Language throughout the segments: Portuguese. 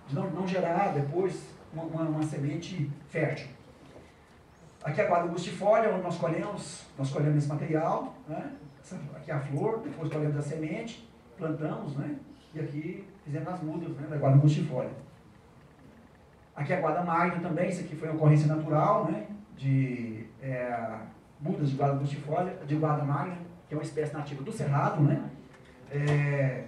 de não gerar depois uma semente fértil. Aqui é a guarda angustifólia, onde nós colhemos esse material, né? Aqui é a flor, depois colhemos a semente, plantamos, né? E aqui fizemos as mudas, né, da guarda angustifólia. Aqui é a guarda magna também, isso aqui foi uma ocorrência natural, né? De mudas de guarda angustifólia, de guarda magna, que é uma espécie nativa do cerrado, né? É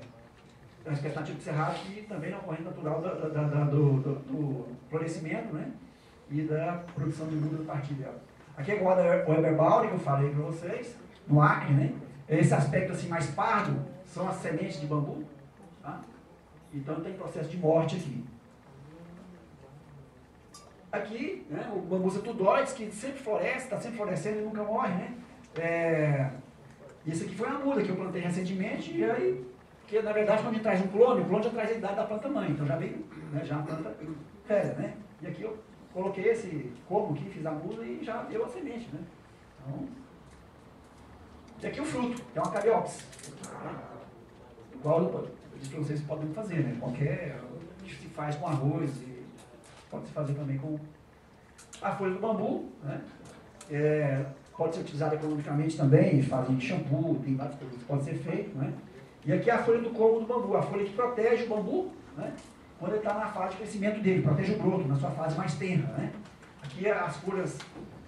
uma espécie nativa do cerrado que também é uma ocorrência natural do florescimento, né? E da produção de muda a partir dela. Aqui é a guarda Weber-Bauri, que eu falei para vocês, no Acre, né? Esse aspecto assim mais pardo são as sementes de bambu, tá? Então tem processo de morte aqui. Aqui, né, o Bambusa tudoides, que sempre floresce, está sempre florescendo e nunca morre, né? Isso aqui foi uma muda que eu plantei recentemente, e aí, porque na verdade quando a gente traz um clone, o clone já traz a idade da planta mãe, então já vem, né, já a planta velha, né? E aqui eu coloquei esse como aqui, fiz a muda e já deu a semente, né? Então, e aqui o fruto, que é uma cariopsis. Né? Igual eu disse para vocês que podem fazer, né? Qualquer que se faz com arroz, e pode se fazer também com a folha do bambu, né? Pode ser utilizada economicamente também, fazem shampoo, tem várias coisas que podem ser feito, né? E aqui é a folha do corpo do bambu, a folha que protege o bambu, né? Quando ele está na fase de crescimento dele, protege o broto, na sua fase mais tenra, né? Aqui as folhas,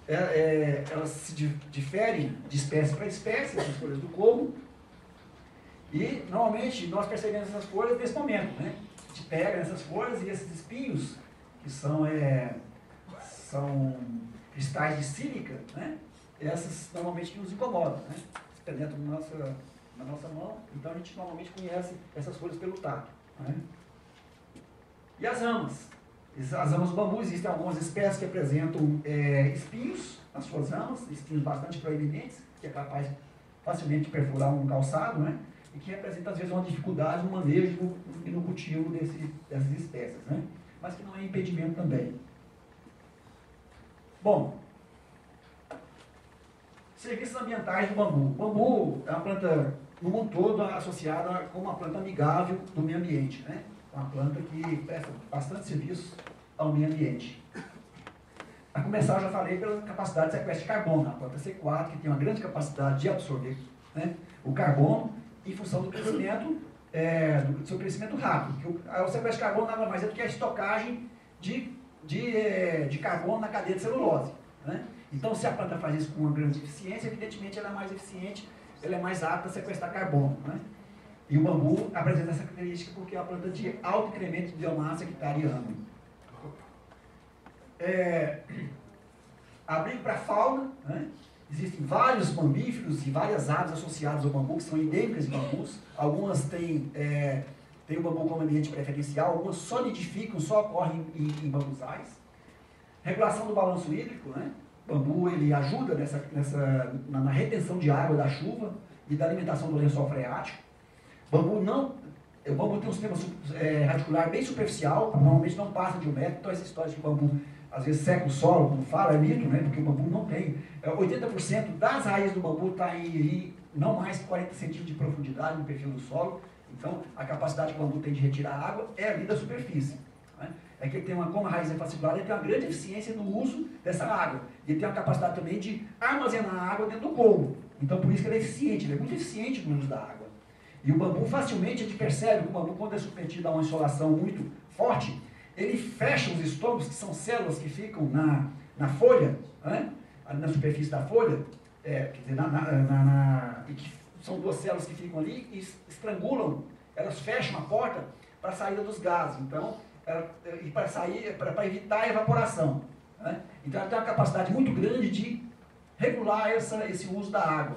elas se diferem de espécie para espécie, as folhas do corpo, e normalmente nós percebemos essas folhas nesse momento, né? A gente pega essas folhas e esses espinhos, que são cristais de sílica, né? Essas normalmente que nos incomodam, né? Penetram na nossa mão, então a gente normalmente conhece essas folhas pelo tato, né? E as ramas. As ramas do bambu, existem algumas espécies que apresentam espinhos nas suas ramas, espinhos bastante proeminentes, que é capaz facilmente de perfurar um calçado, né? E que representa às vezes uma dificuldade no manejo e no cultivo dessas espécies, né? Mas que não é impedimento também. Bom, serviços ambientais do bambu. O bambu é uma planta, no mundo todo, associada como uma planta amigável do meio ambiente, né? Uma planta que presta bastante serviço ao meio ambiente. A começar, eu já falei pela capacidade de sequestro de carbono. A planta C4, que tem uma grande capacidade de absorver, né, o carbono em função do crescimento, do seu crescimento rápido. O sequestro de carbono nada mais é do que a estocagem de carbono na cadeia de celulose, né? Então, se a planta faz isso com uma grande eficiência, evidentemente ela é mais eficiente, ela é mais apta a sequestrar carbono, né? E o bambu apresenta essa característica porque é uma planta de alto incremento de biomassa hectariano. Abrigo para a fauna, né? Existem vários mamíferos e várias aves associadas ao bambu, que são endêmicas de bambus. Algumas têm o bambu como ambiente preferencial, algumas só nidificam, só ocorrem em bambuzais. Regulação do balanço hídrico, né? O bambu ele ajuda na retenção de água da chuva e da alimentação do lençol freático. O bambu tem um sistema radicular bem superficial, normalmente não passa de 1 metro, então essa história de que o bambu às vezes seca o solo, como fala, é mito, né? Porque o bambu não tem. 80% das raízes do bambu está em não mais que 40 centímetros de profundidade no perfil do solo, então a capacidade que o bambu tem de retirar água é ali da superfície, né? É que ele tem como a raiz é fascicular, ele tem uma grande eficiência no uso dessa água. E ele tem uma capacidade também de armazenar água dentro do colmo. Então por isso que ele é eficiente, ele é muito eficiente no uso da água. E o bambu facilmente a gente percebe que o bambu, quando é submetido a uma insolação muito forte, ele fecha os estômagos, que são células que ficam na folha, né? Na superfície da folha, quer dizer, e que são 2 células que ficam ali e estrangulam, elas fecham a porta para a saída dos gases. Então, e para evitar a evaporação, né? Então ela tem uma capacidade muito grande de regular esse uso da água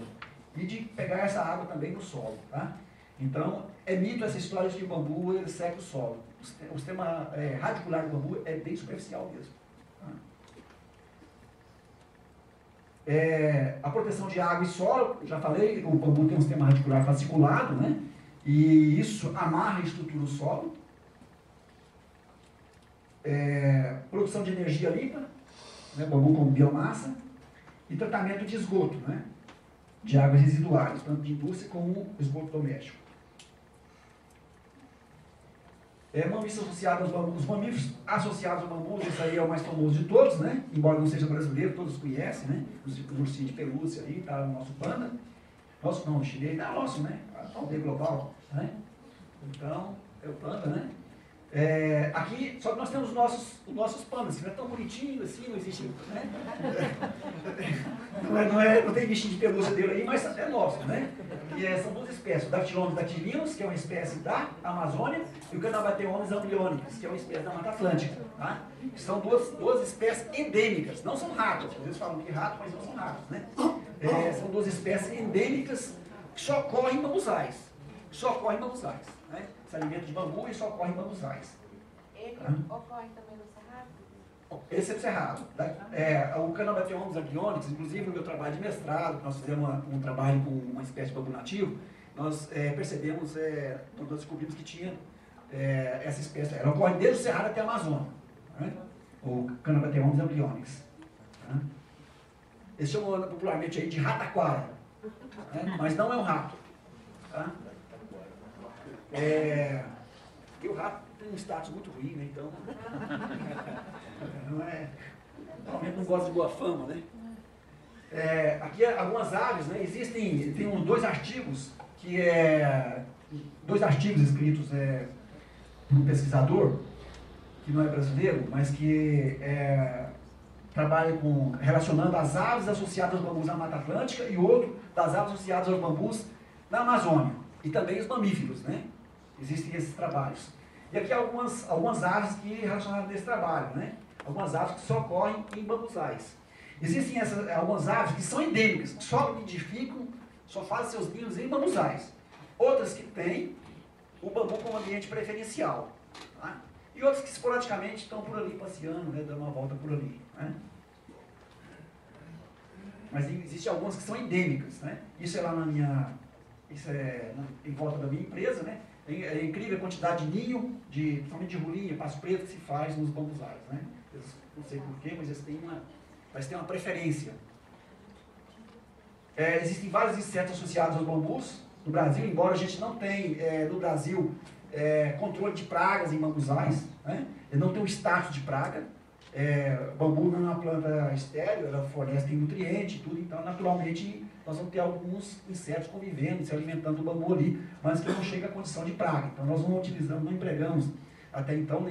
e de pegar essa água também no solo, tá? Então é mito essa história de que o bambu ele seca o solo. O sistema radicular do bambu é bem superficial mesmo, tá? A proteção de água e solo, já falei, o bambu tem um sistema radicular fasciculado, né? E isso amarra e estrutura o solo. Produção de energia limpa, né, bambu como biomassa, e tratamento de esgoto, né, de águas residuais, tanto de indústria como esgoto doméstico. Mamíferos associados aos bambus. Os mamíferos associados ao bambu, esse aí é o mais famoso de todos, né? Embora não seja brasileiro, todos conhecem, né? Os ursinhos de pelúcia aí, tá no nosso panda. Nosso não, o chinês, não, nosso, né? A aldeia global, né? Então, é o panda, né? Aqui, só que nós temos os nossos pandas, que não é tão bonitinho assim, não existe, né? Não tem bichinho de pelúcia dele aí, mas é nosso, né? E são duas espécies, o Dactylomys dactylinus, que é uma espécie da Amazônia, e o Canabateomys amblyonicus, que é uma espécie da Mata Atlântica, tá? São duas espécies endêmicas, não são ratos, às vezes falam que rato, mas não são ratos, né? São duas espécies endêmicas que só ocorrem em bambuzais, né? Se alimenta de bambu e só ocorre em bambuzais. Ele ocorre também no Cerrado? Esse é o Cerrado. O Canabateomys amblyonicus, inclusive no meu trabalho de mestrado, nós fizemos um trabalho com uma espécie de bambu nativo, nós percebemos, nós descobrimos que tinha essa espécie. Ela ocorre desde o Cerrado até a Amazônia. Né? O Canabateomys amblyonicus. Né? Eles chamam popularmente aí de rataquara. Né? Mas não é um rato. Tá? E o rato tem um status muito ruim, né? Então, normalmente não gosta de boa fama, né? Aqui algumas aves, né? Tem dois artigos escritos por um pesquisador que não é brasileiro, mas que trabalha relacionando as aves associadas aos bambus na Mata Atlântica e outro das aves associadas aos bambus na Amazônia e também os mamíferos, né? Existem esses trabalhos. E aqui algumas aves que relacionadas nesse trabalho, né? Algumas aves que só ocorrem em bambuzais. Existem algumas aves que são endêmicas, que só nidificam, só fazem seus ninhos em bambuzais. Outras que têm o bambu como ambiente preferencial. Tá? E outras que esporadicamente estão por ali passeando, né? Dando uma volta por ali. Né? Mas existem algumas que são endêmicas. Né? Isso é lá em volta da minha empresa, né? É incrível a quantidade de ninho, principalmente de rolinha, passo preto, que se faz nos bambuzais, né? Eu não sei porquê, mas eles têm uma preferência. Existem vários insetos associados aos bambus no Brasil, embora a gente não tenha, no Brasil, controle de pragas em bambuzais, né? Ele não tem um status de praga. Bambu não é uma planta estéril, ela fornece nutriente e tudo, então naturalmente nós vamos ter alguns insetos convivendo, se alimentando do bambu ali, mas que não chega à condição de praga. Então nós não empregamos até então